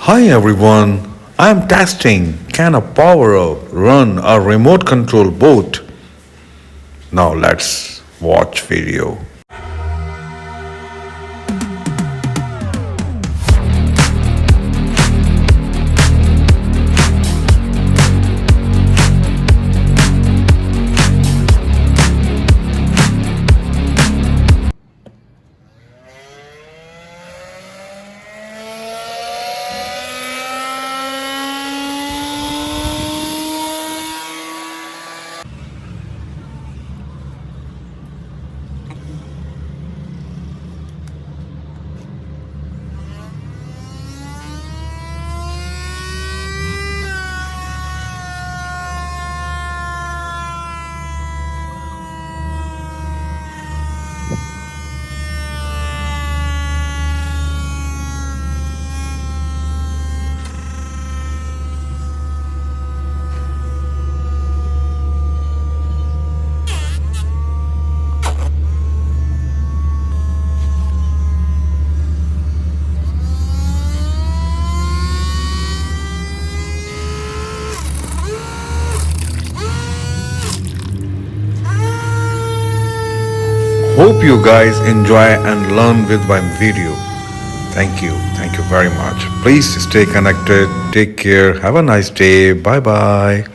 Hi everyone, I am testing can a power up run a remote control boat? Now let's watch video. Hope you guys enjoy and learn with my video. Thank you very much. Please stay connected. Take care. Have a nice day. Bye bye.